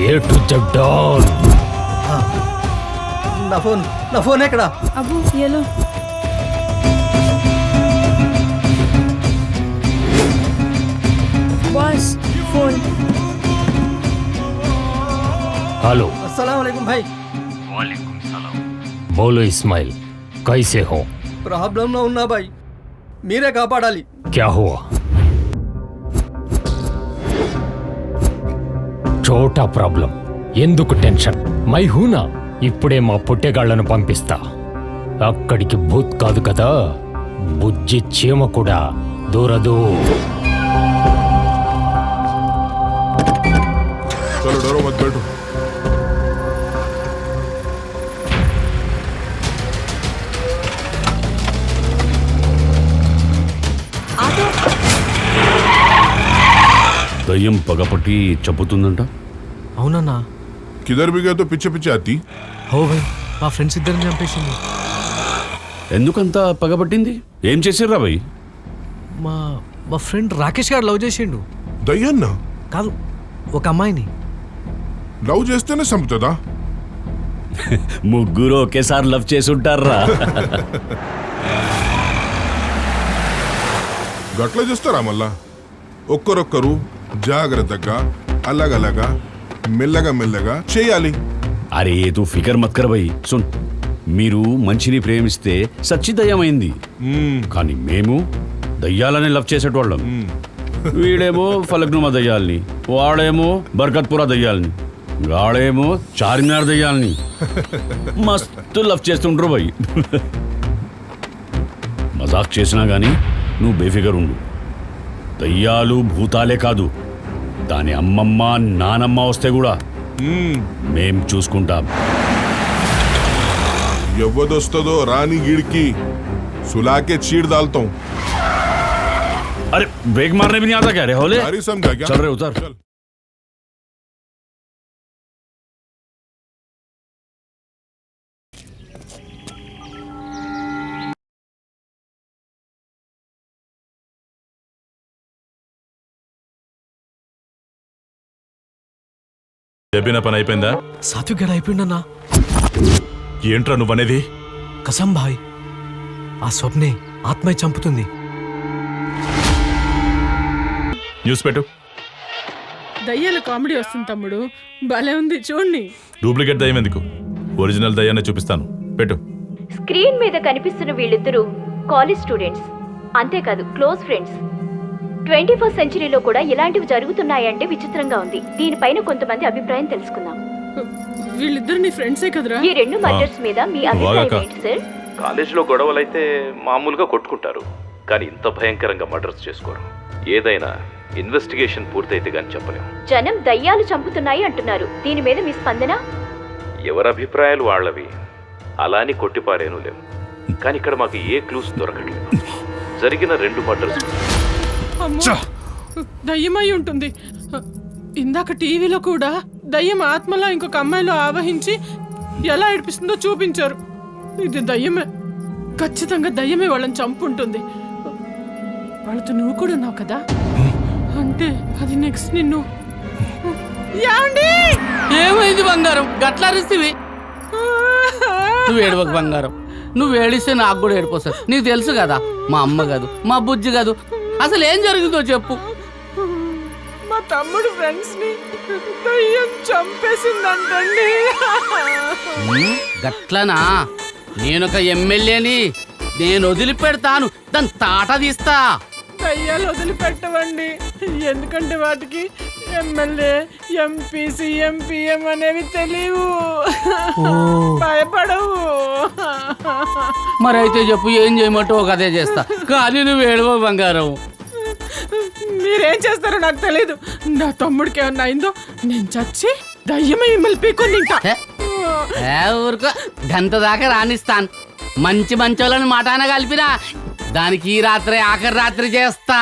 A to Z all. నా phone ఎక్కడ? అబ్బు ఎలో boss phone. Hello. अस्सलाम वालेकुम भाई. वालेकुम सलाम. बोलो इस्माइल, कैसे हो? ప్రాబ్లంలో ఉన్నా భాయ్, మీరే కాపాడాలి. क्या हुआ? చోటా ప్రాబ్లం. ఎందుకు టెన్షన్? మై హూనా. ఇప్పుడే మా పుట్టెగాళ్లను పంపిస్తా. అక్కడికి భూత్ కాదు కదా, బుజ్జి చీమ కూడా దూరదు. चलो डरो मत, बैठो. దయ్యం పగపట్టి చంపుతుందంట. అవునన్నా. किधर भी गए तो पीछे पीछे आती. హో భయ్, మా ఫ్రెండ్స్ ఇద్దరిని చంపేసింది. ఎందుకంత పగపట్టింది? ఏం చేసిర్రా భయ్? మా మా ఫ్రెండ్ రాకేష్ గారు లవ్ చేసిండు. దయ్యన్న కాదు, ఒక అమ్మాయిని. లవ్ చేస్తేనే చంపుతుందా? ముగ్గురు ఒకేసారి లవ్ చేసి ఉంటారా? గట్ల చేస్తారా మళ్ళా? ఒక్కరొక్కరు జాగ్రత్తగా అలగలగా మెల్లగా మెల్లగా చేయాలి. అరే తూ ఫికర్ మత్ కర్ భయ్. సున్, మీరు మంచిని ప్రేమిస్తే సచ్చి దయ్యమైంది, కానీ మేము దయ్యాలని లవ్ చేసేటోళ్ళం. వీడేమో ఫలక్నుమా దయ్యాల్ని, వాడేమో బర్కత్పురా దయ్యాల్ని, గాడేమో చార్మినార్ దయ్యాల్ని. మస్తు లవ్ చేస్తుండ్రు భయ్. మజాక్ చేసినా గానీ నువ్వు బేఫికర్ ఉండు. దయ్యాలు భూతాలే కాదు, దాని అమ్మమ్మ నానమ్మ వస్తే కూడా మేం చూసుకుంటాం. ఎవ్వదొస్తుందో రాని గిడికి సులాకే చీड़ डालता हूं. अरे ब्रेक मारने भी नहीं आता क्या रे होले? सारी समझा क्या? चल रहे उतर. चल. చెప్పిన పని అయిపోయిందా? సాత్విక్ గడ అయిపోయిండన్నా. ఏంట్రా నువ్వనేది? కసం భాయ్, ఆ స్వప్నే ఆత్మయ్య చంపుతుంది. న్యూస్ పెట్టు. దయ్యాల కామెడీ వస్తుంది తమ్ముడు, భలే ఉంది చూడండి. డూప్లికేట్ దయ్యం ఎందుకు? ఒరిజినల్ దయ్యాన్ని చూపిస్తాను, పెట్టు. స్క్రీన్ మీద కనిపిస్తున్న వీళ్ళిద్దరూ కాలేజ్ స్టూడెంట్స్, అంతేకాదు క్లోజ్ ఫ్రెండ్స్. 21st సెంచరీలో కూడా ఇలాంటివి జరుగుతున్నాయంటే విచిత్రంగా ఉంది. దీనిపైన కొంతమంది అభిప్రాయం తెలుసుకుందాం. వీళ్ళిద్దరు నీ ఫ్రెండ్సే కదరా? ఈ రెండు మర్డర్స్ మీద మీ అభిప్రాయం ఏంటి సార్? కాలేజీలో గొడవలైతే మామూలుగా కొట్టుకుంటారు, కానీ ఇంత భయంకరంగా మర్డర్స్ చేసుకోరు. ఏదైనా ఇన్వెస్టిగేషన్ పూర్తయితే గాని చెప్పలేము. జనం దయ్యాలు చంపుతున్నాయి అంటున్నారు, దీని మీద మీ స్పందన? ఎవరి అభిప్రాయాలు వాళ్ళవి, అలాని కొట్టిపారేనూ లేవు. కానీ ఇక్కడ మాకు ఏ క్లూస్ దొరకట్లేదు. జరిగిన 2 మర్డర్స్ దయ్యమై ఉంటుంది. ఇందాక టీవీలో కూడా దయ్యం ఆత్మలా ఇంకొక అమ్మాయిలో ఆవహించి ఎలా ఏడిపిస్తుందో చూపించారు. ఇది దయ్యమే, ఖచ్చితంగా దయ్యమే వాళ్ళని చంపుంటుంది. వాళ్ళతో నువ్వు కూడా ఉన్నావు కదా, అంటే అది నెక్స్ట్ నిన్ను. ఏమైంది బంగారం? గట్లారిస్తేవి నువ్వు ఏడవకు బంగారం. నువ్వు ఏడిస్తే నాకు కూడా ఏడిపోతుంది. నీకు తెలుసు కదా, మా అమ్మ కాదు, మా బుజ్జి కాదు. అసలు ఏం జరిగిందో చెప్పు. మా తమ్ముడు ఫ్రెండ్స్ ని దయ్యం చంపేసిందంటండి. గట్లనా? నేనొక ఎమ్మెల్యేని, నేను వదిలిపెడతాను, దాని తాట తీస్తా. దయ్యాలు వదిలిపెట్టవండి, ఎందుకంటే వాటికి ఎమ్మెల్యే, ఎంపీ, సీఎం, పిఎం అనేవి తెలియవు, భయపడవు. మరైతే చెప్పు, ఏం చేయమంటే ఒక అదే చేస్తా, కానీ నువ్వు ఏడవ బంగారం. మీరేం చేస్తారో నాకు తెలీదు. నా తమ్ముడికి ఏమన్నా అయిందో నేను చచ్చి దయ్యమే మిమ్మల్ని పీకొని తింటా. ఊరుకో, గంట దాకా రాణిస్తాను. మంచి మంచోళ్ళని మాటాన కలిపినా దానికి ఈ రాత్రి ఆఖరి రాత్రి చేస్తా.